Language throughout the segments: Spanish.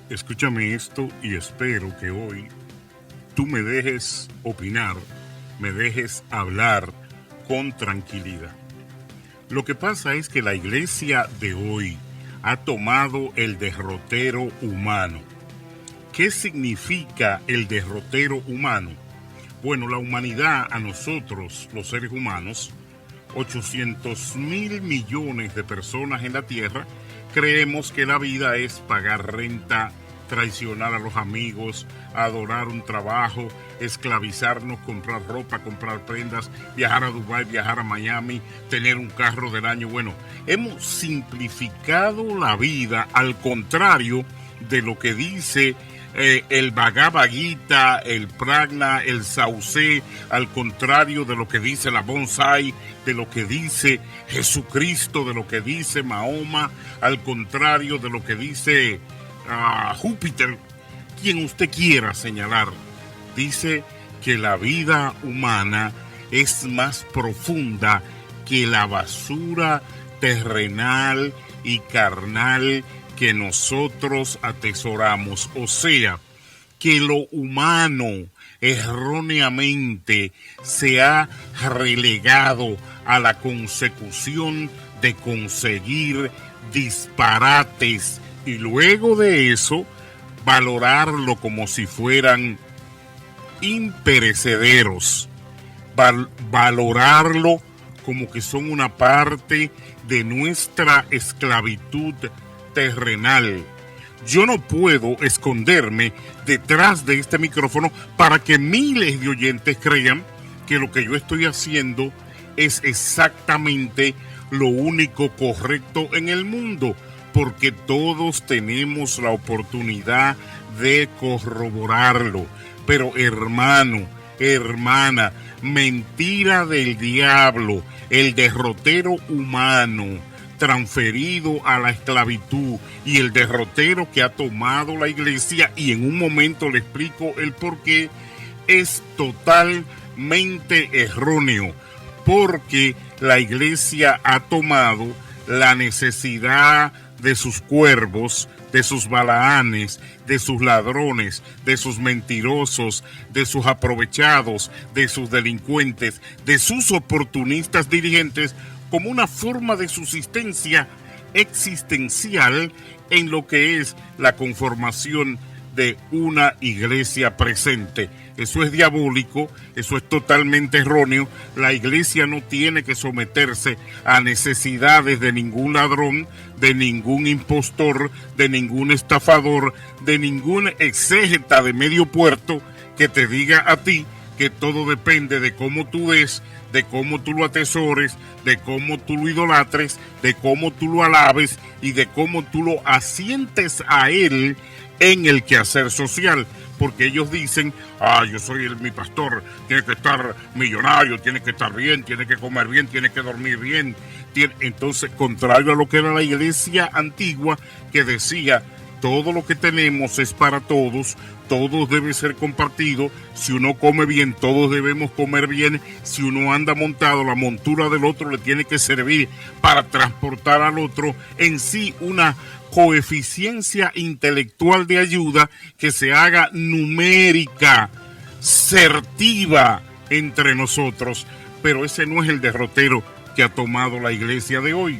Escúchame esto y espero que hoy tú me dejes opinar, me dejes hablar con tranquilidad. Lo que pasa es que la iglesia de hoy ha tomado el derrotero humano. ¿Qué significa el derrotero humano? Bueno, la humanidad, a nosotros, los seres humanos, 800.000 millones de personas en la Tierra, creemos que la vida es pagar renta, traicionar a los amigos, adorar un trabajo, esclavizarnos, comprar ropa, comprar prendas, viajar a Dubái, viajar a Miami, tener un carro del año. Bueno, hemos simplificado la vida al contrario de lo que dice el Bhagavad Gita, el Prajna, el Saucé, al contrario de lo que dice la Bonsai, de lo que dice Jesucristo, de lo que dice Mahoma, al contrario de lo que dice Júpiter, quien usted quiera señalar. Dice que la vida humana es más profunda que la basura terrenal y carnal que nosotros atesoramos. O sea, que lo humano erróneamente se ha relegado a la consecución de conseguir disparates y luego de eso valorarlo como si fueran imperecederos, valorarlo como que son una parte de nuestra esclavitud terrenal. Yo no puedo esconderme detrás de este micrófono para que miles de oyentes crean que lo que yo estoy haciendo es exactamente lo único correcto en el mundo, porque todos tenemos la oportunidad de corroborarlo. Pero hermano, hermana, mentira del diablo, el derrotero humano transferido a la esclavitud y el derrotero que ha tomado la iglesia, y en un momento le explico el por qué, es totalmente erróneo, porque la iglesia ha tomado la necesidad de sus cuervos, de sus balaanes, de sus ladrones, de sus mentirosos, de sus aprovechados, de sus delincuentes, de sus oportunistas dirigentes, como una forma de subsistencia existencial en lo que es la conformación de una iglesia presente. Eso es diabólico, eso es totalmente erróneo. La iglesia no tiene que someterse a necesidades de ningún ladrón, de ningún impostor, de ningún estafador, de ningún exégeta de medio puerto que te diga a ti que todo depende de cómo tú des, de cómo tú lo atesores, de cómo tú lo idolatres, de cómo tú lo alabes y de cómo tú lo asientes a él en el quehacer social. Porque ellos dicen, yo soy mi pastor, tiene que estar millonario, tiene que estar bien, tiene que comer bien, tiene que dormir bien. Entonces, contrario a lo que era la iglesia antigua, que decía, todo lo que tenemos es para todos, todo debe ser compartido. Si uno come bien, todos debemos comer bien. Si uno anda montado, la montura del otro le tiene que servir para transportar al otro. En sí, una coeficiencia intelectual de ayuda que se haga numérica, certiva entre nosotros. Pero ese no es el derrotero que ha tomado la iglesia de hoy.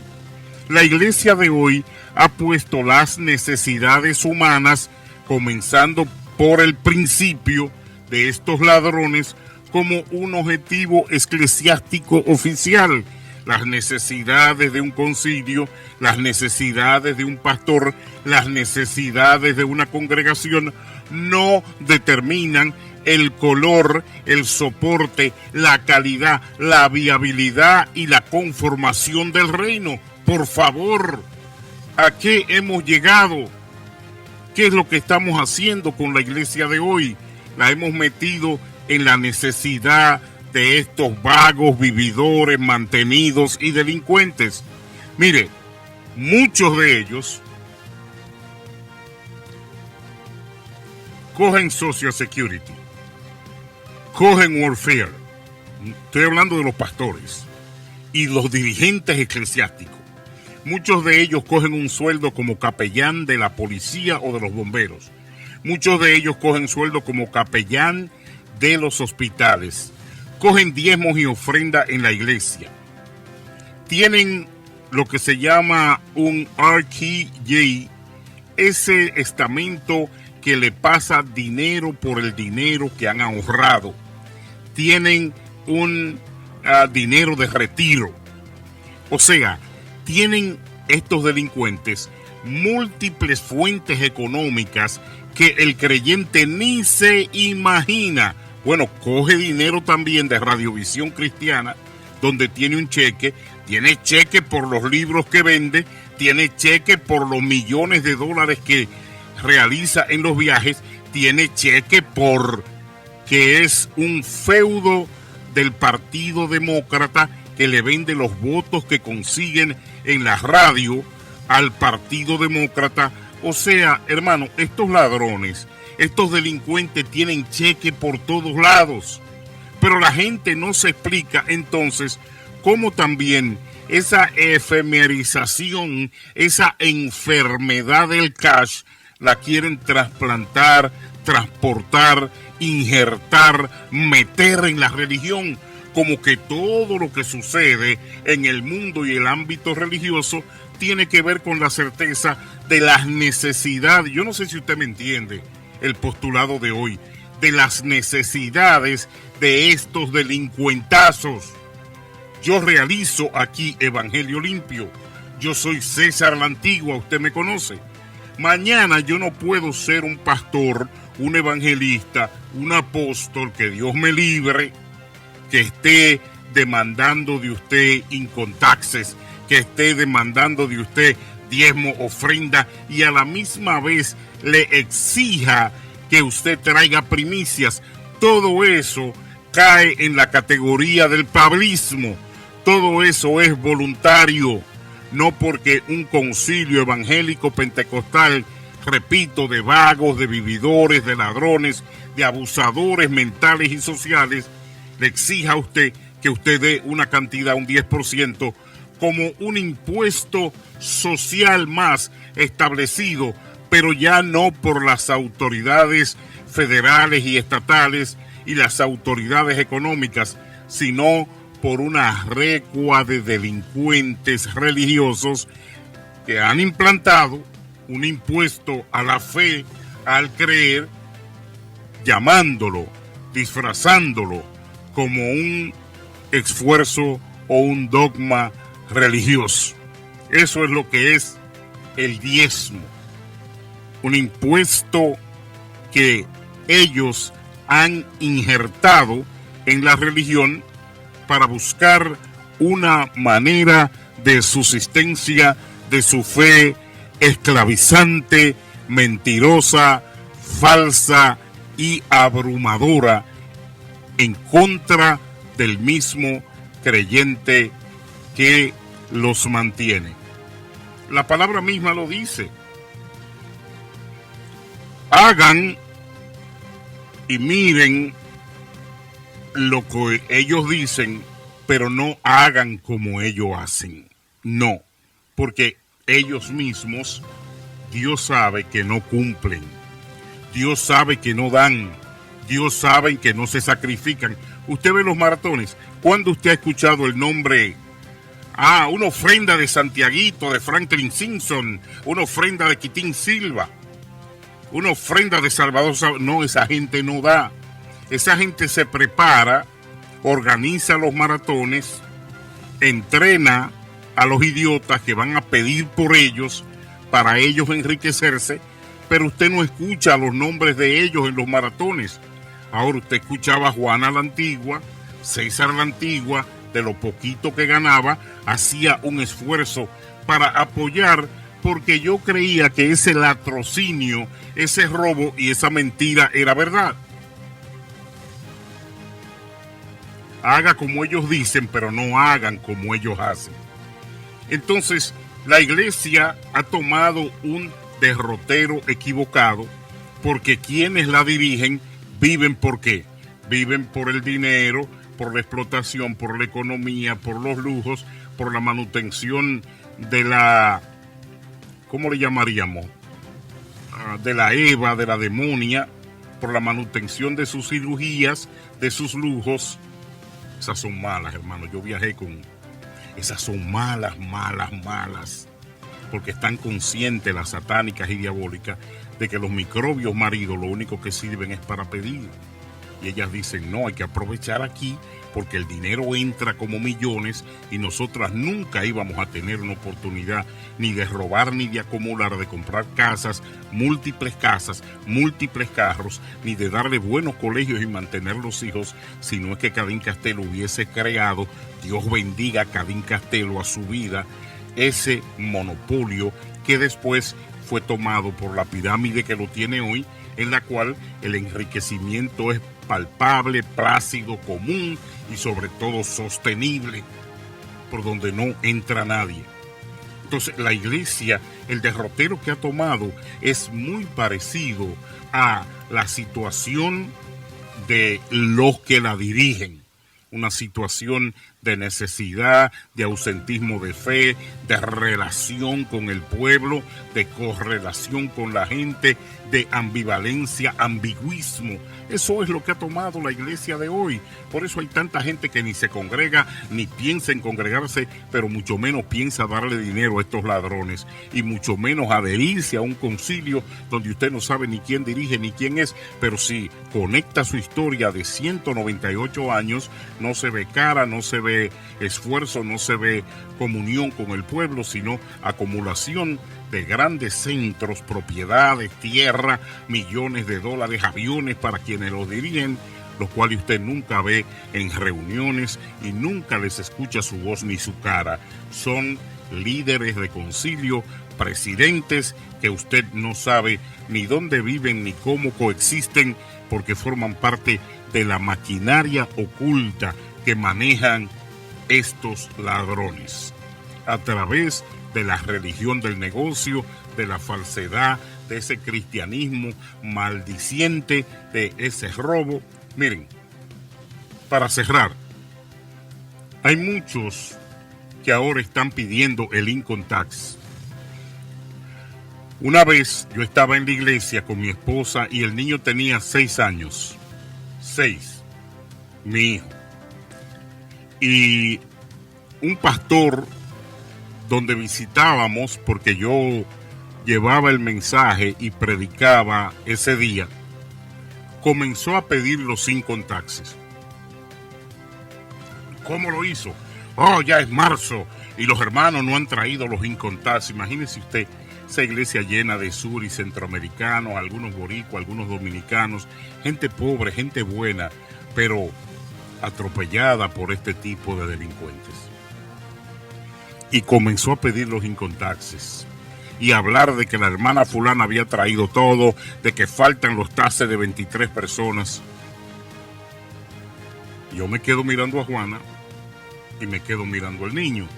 La iglesia de hoy ha puesto las necesidades humanas, comenzando por el principio de estos ladrones, como un objetivo eclesiástico oficial. Las necesidades de un concilio, las necesidades de un pastor, las necesidades de una congregación no determinan el color, el soporte, la calidad, la viabilidad y la conformación del reino. Por favor, ¿a qué hemos llegado? ¿Qué es lo que estamos haciendo con la iglesia de hoy? La hemos metido en la necesidad de estos vagos, vividores, mantenidos y delincuentes. Mire, muchos de ellos cogen Social Security, cogen Warfare. Estoy hablando de los pastores y los dirigentes eclesiásticos. Muchos de ellos cogen un sueldo como capellán de la policía o de los bomberos. Muchos de ellos cogen sueldo como capellán de los hospitales. Cogen diezmos y ofrenda en la iglesia. Tienen lo que se llama un RTJ, ese estamento que le pasa dinero por el dinero que han ahorrado. Tienen un dinero de retiro. O sea, tienen estos delincuentes múltiples fuentes económicas que el creyente ni se imagina. Bueno, coge dinero también de Radiovisión Cristiana, donde tiene un cheque, tiene cheque por los libros que vende, tiene cheque por los millones de dólares que realiza en los viajes, tiene cheque por que es un feudo del Partido Demócrata que le vende los votos que consiguen en la radio al Partido Demócrata. O sea, hermano, estos ladrones, estos delincuentes tienen cheque por todos lados. Pero la gente no se explica entonces cómo también esa efemerización, esa enfermedad del cash, la quieren trasplantar, transportar, injertar, meter en la religión, como que todo lo que sucede en el mundo y el ámbito religioso tiene que ver con la certeza de las necesidades. Yo no sé si usted me entiende el postulado de hoy, de las necesidades de estos delincuentazos. Yo realizo aquí Evangelio Limpio. Yo soy César la Antigua, usted me conoce. Mañana yo no puedo ser un pastor, un evangelista, un apóstol, que Dios me libre, que esté demandando de usted incontaxes, que esté demandando de usted diezmo, ofrenda, y a la misma vez le exija que usted traiga primicias. Todo eso cae en la categoría del pablismo. Todo eso es voluntario, no porque un concilio evangélico pentecostal, repito, de vagos, de vividores, de ladrones, de abusadores mentales y sociales, le exija a usted que usted dé una cantidad, un 10%, como un impuesto social más establecido, pero ya no por las autoridades federales y estatales y las autoridades económicas, sino por una recua de delincuentes religiosos que han implantado un impuesto a la fe al creer, llamándolo, disfrazándolo como un esfuerzo o un dogma religioso. Eso es lo que es el diezmo, un impuesto que ellos han injertado en la religión para buscar una manera de subsistencia de su fe esclavizante, mentirosa, falsa y abrumadora en contra del mismo creyente que los mantiene. La palabra misma lo dice. Hagan y miren lo que ellos dicen, pero no hagan como ellos hacen. No, porque ellos mismos, Dios sabe que no cumplen. Dios sabe que no dan. Dios sabe que no se sacrifican. Usted ve los maratones. ¿Cuándo usted ha escuchado el nombre? Una ofrenda de Santiaguito, de Franklin Simpson, una ofrenda de Quitín Silva, una ofrenda de Salvador. No, esa gente no da. Esa gente se prepara, organiza los maratones, entrena a los idiotas que van a pedir por ellos, para ellos enriquecerse, pero usted no escucha los nombres de ellos en los maratones. Ahora usted escuchaba a Juana la Antigua, César la Antigua, de lo poquito que ganaba, hacía un esfuerzo para apoyar, porque yo creía que ese latrocinio, ese robo y esa mentira era verdad. Haga como ellos dicen, pero no hagan como ellos hacen. Entonces, la iglesia ha tomado un derrotero equivocado, porque quienes la dirigen viven ¿por qué? Viven por el dinero, por la explotación, por la economía, por los lujos, por la manutención de la, ¿cómo le llamaríamos? De la Eva, de la demonia, por la manutención de sus cirugías, de sus lujos. Esas son malas, hermano. Yo viajé con... Esas son malas, malas, malas. Porque están conscientes las satánicas y diabólicas de que los microbios maridos lo único que sirven es para pedir. Y ellas dicen, no, hay que aprovechar aquí porque el dinero entra como millones y nosotras nunca íbamos a tener una oportunidad ni de robar ni de acumular, de comprar casas, múltiples carros, ni de darle buenos colegios y mantener los hijos, sino es que Cadín Castelo hubiese creado, Dios bendiga a Cadín Castelo, a su vida, ese monopolio que después fue tomado por la pirámide que lo tiene hoy, en la cual el enriquecimiento es palpable, plácido, común y sobre todo sostenible, por donde no entra nadie. Entonces la iglesia, el derrotero que ha tomado es muy parecido a la situación de los que la dirigen, una situación de necesidad, de ausentismo de fe, de relación con el pueblo, de correlación con la gente, de ambivalencia, ambiguismo. Eso es lo que ha tomado la iglesia de hoy. Por eso hay tanta gente que ni se congrega, ni piensa en congregarse, pero mucho menos piensa darle dinero a estos ladrones, y mucho menos adherirse a un concilio donde usted no sabe ni quién dirige ni quién es, pero si conecta su historia de 198 años, no se ve cara, no se ve esfuerzo, no se ve comunión con el pueblo, sino acumulación de grandes centros, propiedades, tierra, millones de dólares, aviones para quienes los dirigen, los cuales usted nunca ve en reuniones y nunca les escucha su voz ni su cara. Son líderes de concilio, presidentes que usted no sabe ni dónde viven ni cómo coexisten, porque forman parte de la maquinaria oculta que manejan estos ladrones a través de la religión del negocio, de la falsedad, de ese cristianismo maldiciente, de ese robo. Miren, para cerrar, hay muchos que ahora están pidiendo el income tax. Una vez yo estaba en la iglesia con mi esposa y el niño tenía 6 años. 6, mi hijo. Y un pastor donde visitábamos, porque yo llevaba el mensaje y predicaba ese día, comenzó a pedir los income taxes. ¿Cómo lo hizo? Oh, ya es marzo y los hermanos no han traído los income taxes. Imagínese usted esa iglesia llena de sur y centroamericanos, algunos boricuas, algunos dominicanos, gente pobre, gente buena, pero atropellada por este tipo de delincuentes. Y comenzó a pedir los income taxes y hablar de que la hermana fulana había traído todo, de que faltan los taxes de 23 personas. Yo me quedo mirando a Juana y me quedo mirando al niño.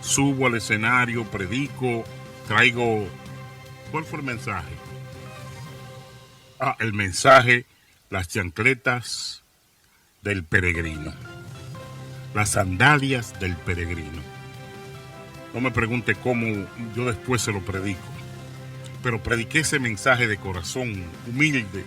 Subo al escenario, predico, traigo... ¿Cuál fue el mensaje? El mensaje, las chancletas del peregrino, las sandalias del peregrino. No me pregunte cómo, yo después se lo predico. Pero prediqué ese mensaje de corazón, humilde,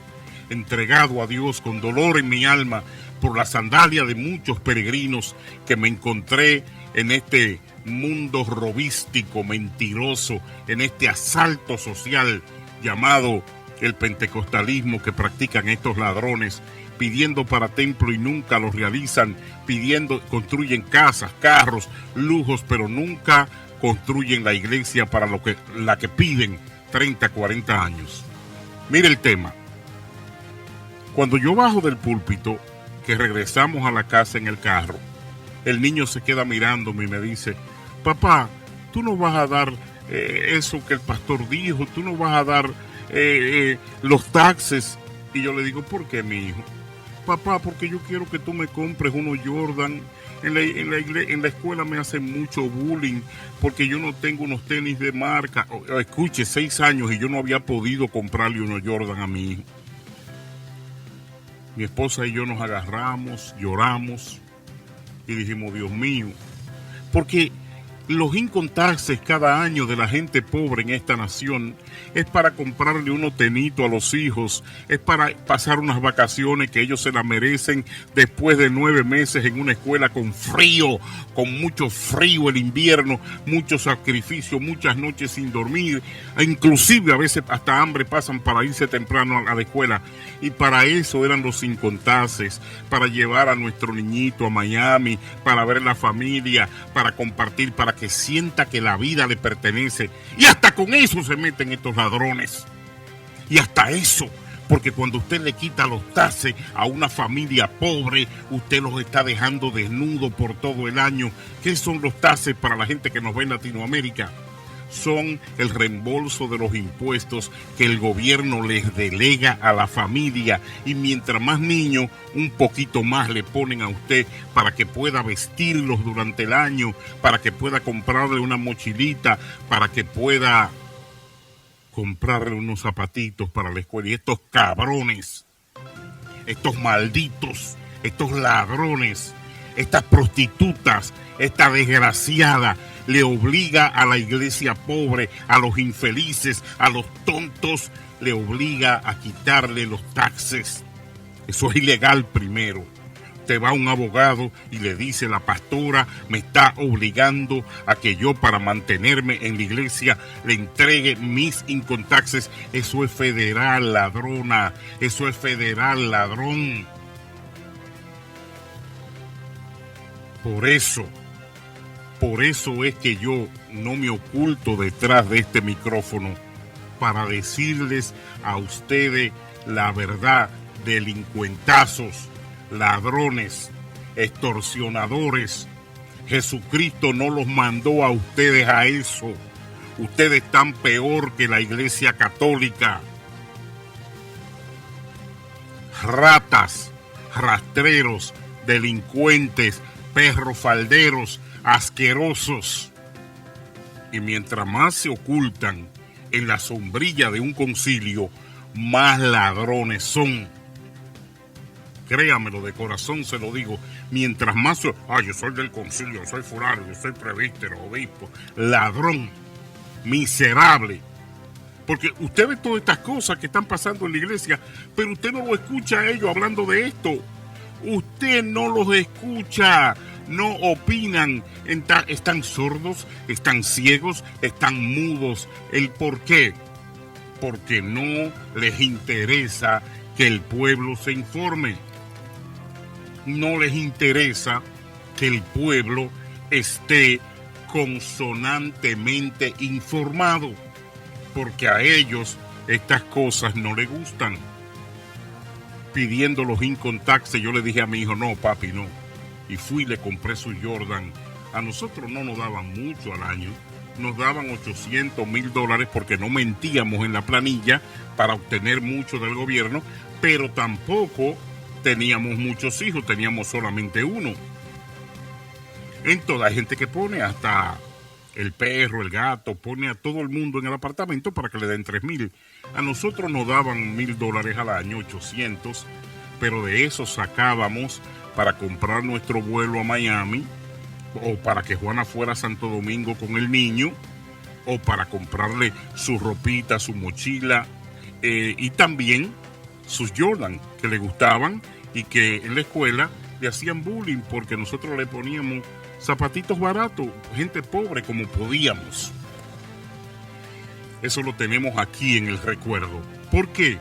entregado a Dios, con dolor en mi alma, por la sandalia de muchos peregrinos que me encontré en este mundo robístico, mentiroso, en este asalto social llamado el pentecostalismo que practican estos ladrones, pidiendo para templo y nunca lo realizan, pidiendo, construyen casas, carros, lujos, pero nunca construyen la iglesia para la que piden 30, 40 años. Mire el tema. Cuando yo bajo del púlpito, que regresamos a la casa en el carro, el niño se queda mirándome y me dice, papá, tú no vas a dar eso que el pastor dijo, tú no vas a dar los taxes. Y yo le digo, ¿por qué, mi hijo? Papá, porque yo quiero que tú me compres unos Jordan. En la escuela me hacen mucho bullying porque yo no tengo unos tenis de marca. Escuche, 6 años y yo no había podido comprarle unos Jordan a mi hijo. Mi esposa y yo nos agarramos, lloramos y dijimos, Dios mío, porque Los incontaxes cada año de la gente pobre en esta nación es para comprarle un hotenito a los hijos, es para pasar unas vacaciones que ellos se las merecen después de 9 meses en una escuela con frío, con mucho frío el invierno, mucho sacrificio, muchas noches sin dormir, inclusive a veces hasta hambre pasan para irse temprano a la escuela. Y para eso eran los incontaxes, para llevar a nuestro niñito a Miami, para ver la familia, para compartir, para que sienta que la vida le pertenece. Y hasta con eso se meten estos ladrones. Y hasta eso, porque cuando usted le quita los taxes a una familia pobre, usted los está dejando desnudos por todo el año. ¿Qué son los taxes para la gente que nos ve en Latinoamérica? Son el reembolso de los impuestos que el gobierno les delega a la familia, y mientras más niños, un poquito más le ponen a usted para que pueda vestirlos durante el año, para que pueda comprarle una mochilita, para que pueda comprarle unos zapatitos para la escuela. Y estos cabrones, estos malditos, estos ladrones, estas prostitutas, esta desgraciada, le obliga a la iglesia pobre, a los infelices, a los tontos, le obliga a quitarle los taxes. Eso es ilegal primero. Te va un abogado y le dice: la pastora me está obligando a que yo, para mantenerme en la iglesia, le entregue mis incontaxes. Eso es federal, ladrona. Eso es federal, ladrón. Por eso es que yo no me oculto detrás de este micrófono para decirles a ustedes la verdad. Delincuentazos, ladrones, extorsionadores. Jesucristo no los mandó a ustedes a eso. Ustedes están peor que la Iglesia Católica. Ratas, rastreros, delincuentes, perros falderos, asquerosos. Y mientras más se ocultan en la sombrilla de un concilio, más ladrones son. Créamelo, de corazón se lo digo. Mientras más yo soy del concilio, soy fulano, yo soy presbítero, obispo. Ladrón, miserable. Porque usted ve todas estas cosas que están pasando en la iglesia, pero usted no lo escucha a ellos hablando de esto. Usted no los escucha, no opinan. Están sordos, están ciegos, están mudos. ¿El por qué? Porque no les interesa que el pueblo se informe. No les interesa que el pueblo esté consonantemente informado, porque a ellos estas cosas no les gustan. Pidiendo los incontaxes, yo le dije a mi hijo: no, papi, no. Y fui y le compré su Jordan. A nosotros no nos daban mucho al año, nos daban $800,000 porque no mentíamos en la planilla para obtener mucho del gobierno, pero tampoco teníamos muchos hijos, teníamos solamente uno. Entonces hay gente que pone hasta el perro, el gato, pone a todo el mundo en el apartamento para que le den 3,000. A nosotros nos daban $1,000 al año, 800, pero de eso sacábamos para comprar nuestro vuelo a Miami, o para que Juana fuera a Santo Domingo con el niño, o para comprarle su ropita, su mochila, y también sus Jordan, que le gustaban y que en la escuela le hacían bullying porque nosotros le poníamos zapatitos baratos, gente pobre como podíamos. Eso lo tenemos aquí en el recuerdo. ¿Por qué?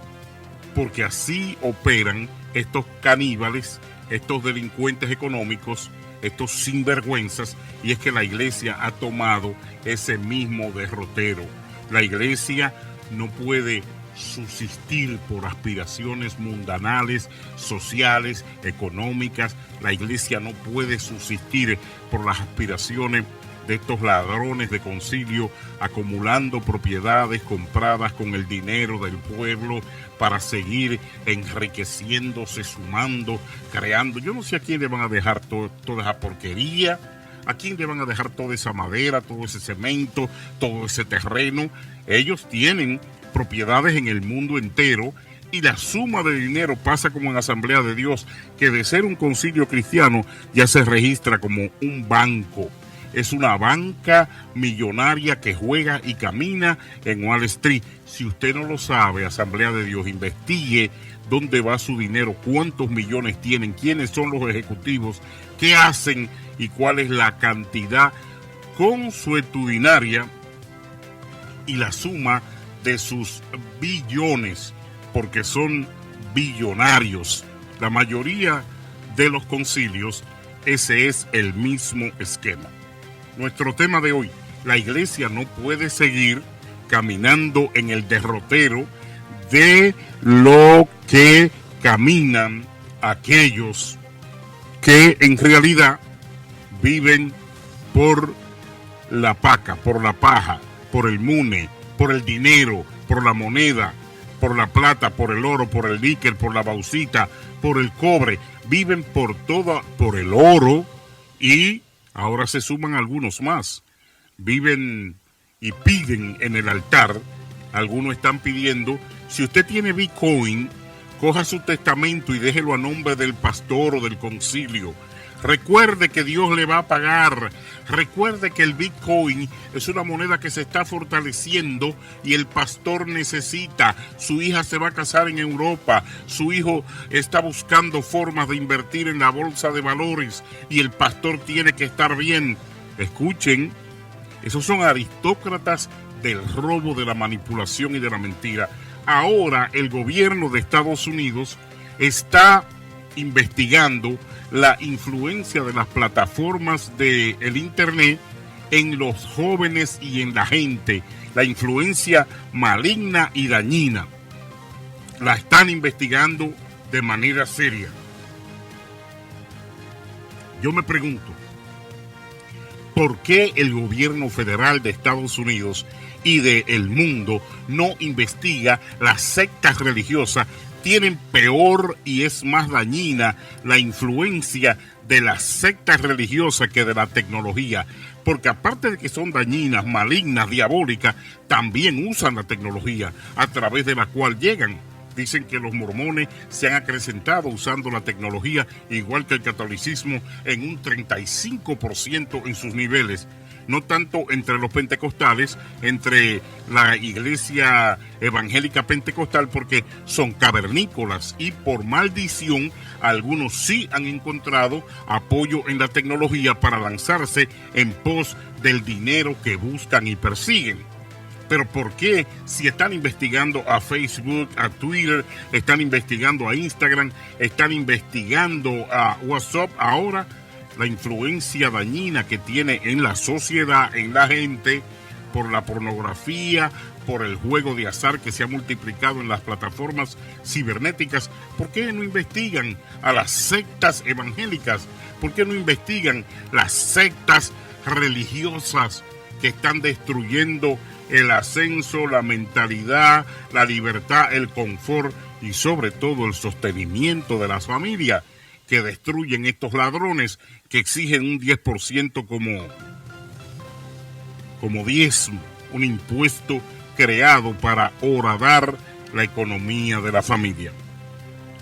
Porque así operan estos caníbales, estos delincuentes económicos, estos sinvergüenzas, y es que la iglesia ha tomado ese mismo derrotero. La iglesia no puede subsistir por aspiraciones mundanales, sociales, económicas. La iglesia no puede subsistir por las aspiraciones de estos ladrones de concilio, acumulando propiedades compradas con el dinero del pueblo para seguir enriqueciéndose, sumando, creando. Yo no sé a quién le van a dejar toda esa porquería, a quién le van a dejar toda esa madera, todo ese cemento, todo ese terreno. Ellos tienen propiedades en el mundo entero, y la suma de dinero pasa como en Asamblea de Dios, que de ser un concilio cristiano ya se registra como un banco. es una banca millonaria que juega y camina en Wall Street. Si usted no lo sabe, Asamblea de Dios, investigue dónde va su dinero, cuántos millones tienen, quiénes son los ejecutivos, qué hacen y cuál es la cantidad consuetudinaria y la suma de sus billones, porque son billonarios. La mayoría de los concilios, ese es el mismo esquema. Nuestro tema de hoy: la iglesia no puede seguir caminando en el derrotero de lo que caminan aquellos que en realidad viven por la paca, por la paja, por el mune, por el dinero, por la moneda, por la plata, por el oro, por el níquel, por la bauxita, por el cobre. Viven por el oro, y ahora se suman algunos más. Viven y piden en el altar. Algunos están pidiendo: si usted tiene Bitcoin, coja su testamento y déjelo a nombre del pastor o del concilio. Recuerde que Dios le va a pagar. Recuerde que el Bitcoin es una moneda que se está fortaleciendo y el pastor necesita. Su hija se va a casar en Europa. Su hijo está buscando formas de invertir en la bolsa de valores y el pastor tiene que estar bien. Escuchen, esos son aristócratas del robo, de la manipulación y de la mentira. Ahora el gobierno de Estados Unidos está investigando la influencia de las plataformas del internet en los jóvenes y en la gente, la influencia maligna y dañina. La están investigando de manera seria. Yo me pregunto, ¿por qué el gobierno federal de Estados Unidos y del mundo no investiga las sectas religiosas? Tienen peor y es más dañina la influencia de las sectas religiosas que de la tecnología, porque aparte de que son dañinas, malignas, diabólicas, también usan la tecnología a través de la cual llegan. Dicen que los mormones se han acrecentado usando la tecnología, igual que el catolicismo, en un 35% en sus niveles. No tanto entre los pentecostales, entre la iglesia evangélica pentecostal, porque son cavernícolas y por maldición algunos sí han encontrado apoyo en la tecnología para lanzarse en pos del dinero que buscan y persiguen. Pero ¿por qué, si están investigando a Facebook, a Twitter, están investigando a Instagram, están investigando a WhatsApp, ahora la influencia dañina que tiene en la sociedad, en la gente, por la pornografía, por el juego de azar que se ha multiplicado en las plataformas cibernéticas? ¿Por qué no investigan a las sectas evangélicas? ¿Por qué no investigan las sectas religiosas que están destruyendo el ascenso, la mentalidad, la libertad, el confort y sobre todo el sostenimiento de las familias, que destruyen estos ladrones que exigen un 10% como diezmo, un impuesto creado para horadar la economía de la familia?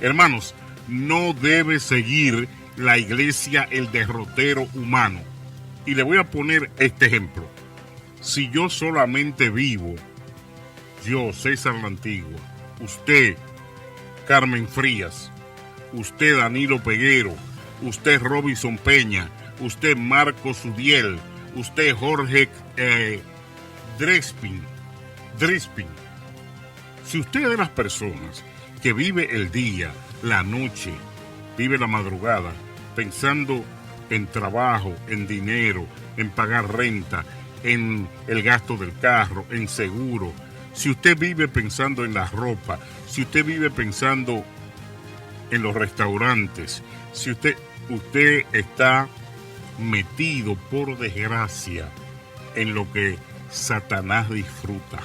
Hermanos, no debe seguir la iglesia el derrotero humano. Y le voy a poner este ejemplo. Si yo solamente vivo, yo, César la Antigua, usted, Carmen Frías, usted, Danilo Peguero, usted, Robinson Peña, usted, Marco Sudiel, usted, Jorge Drespin. Si usted es de las personas que vive el día, la noche, vive la madrugada, pensando en trabajo, en dinero, en pagar renta, en el gasto del carro, en seguro, si usted vive pensando en la ropa, si usted vive pensando en los restaurantes, si usted está metido, por desgracia, en lo que Satanás disfruta.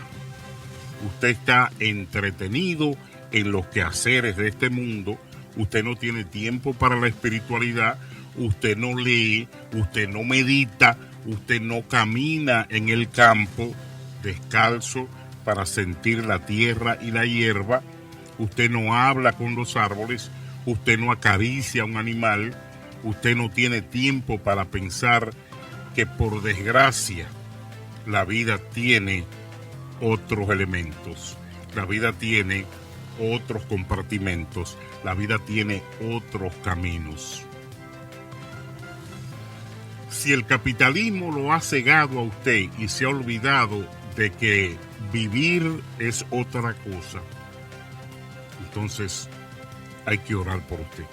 Usted está entretenido en los quehaceres de este mundo. Usted no tiene tiempo para la espiritualidad. Usted no lee, usted no medita, usted no camina en el campo descalzo para sentir la tierra y la hierba. Usted no habla con los árboles, usted no acaricia a un animal, usted no tiene tiempo para pensar que por desgracia la vida tiene otros elementos, la vida tiene otros compartimentos, la vida tiene otros caminos. Si el capitalismo lo ha cegado a usted y se ha olvidado de que vivir es otra cosa, entonces hay que orar por usted.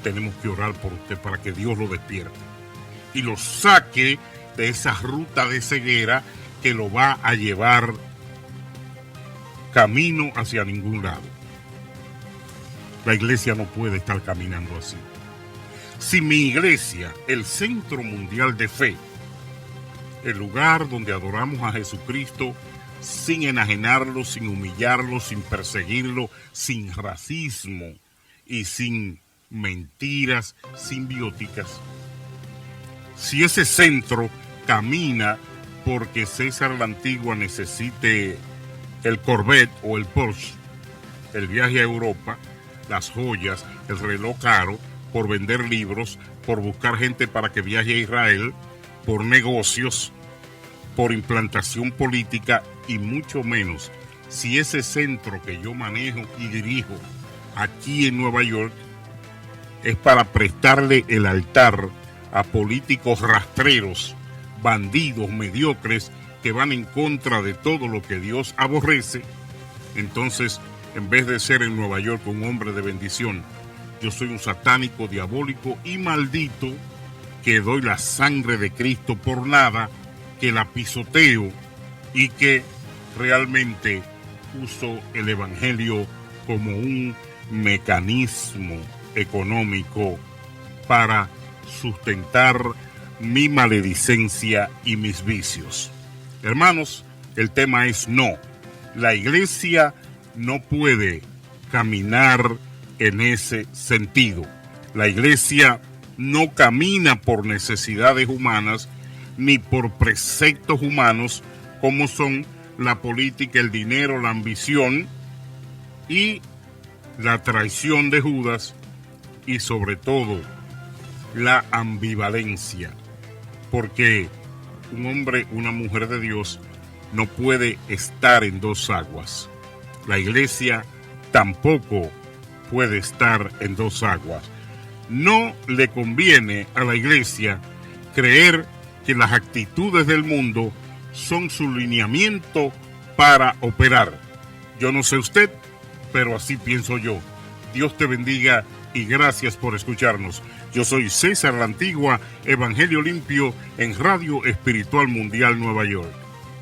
Tenemos que orar por usted para que Dios lo despierte y lo saque de esa ruta de ceguera que lo va a llevar camino hacia ningún lado. La iglesia no puede estar caminando así. Si mi iglesia, el centro mundial de fe, el lugar donde adoramos a Jesucristo sin enajenarlo, sin humillarlo, sin perseguirlo, sin racismo y sin mentiras simbióticas, si ese centro camina porque César la Antigua necesite el Corvette o el Porsche, el viaje a Europa, las joyas, el reloj caro, por vender libros, por buscar gente para que viaje a Israel, por negocios, por implantación política y mucho menos si ese centro que yo manejo y dirijo aquí en Nueva York es para prestarle el altar a políticos rastreros, bandidos, mediocres, que van en contra de todo lo que Dios aborrece. Entonces, en vez de ser en Nueva York un hombre de bendición, yo soy un satánico, diabólico y maldito que doy la sangre de Cristo por nada, que la pisoteo y que realmente uso el evangelio como un mecanismo económico para sustentar mi maledicencia y mis vicios. Hermanos, el tema es no. La iglesia no puede caminar en ese sentido. La iglesia no camina por necesidades humanas ni por preceptos humanos como son la política, el dinero, la ambición y la traición de Judas y sobre todo la ambivalencia, porque un hombre, una mujer de Dios no puede estar en dos aguas. La iglesia tampoco puede estar en dos aguas. No le conviene a la iglesia creer que las actitudes del mundo son su lineamiento para operar. Yo no sé usted, pero así pienso yo. Dios te bendiga y gracias por escucharnos. Yo soy César la Antigua, Evangelio Limpio en Radio Espiritual Mundial Nueva York.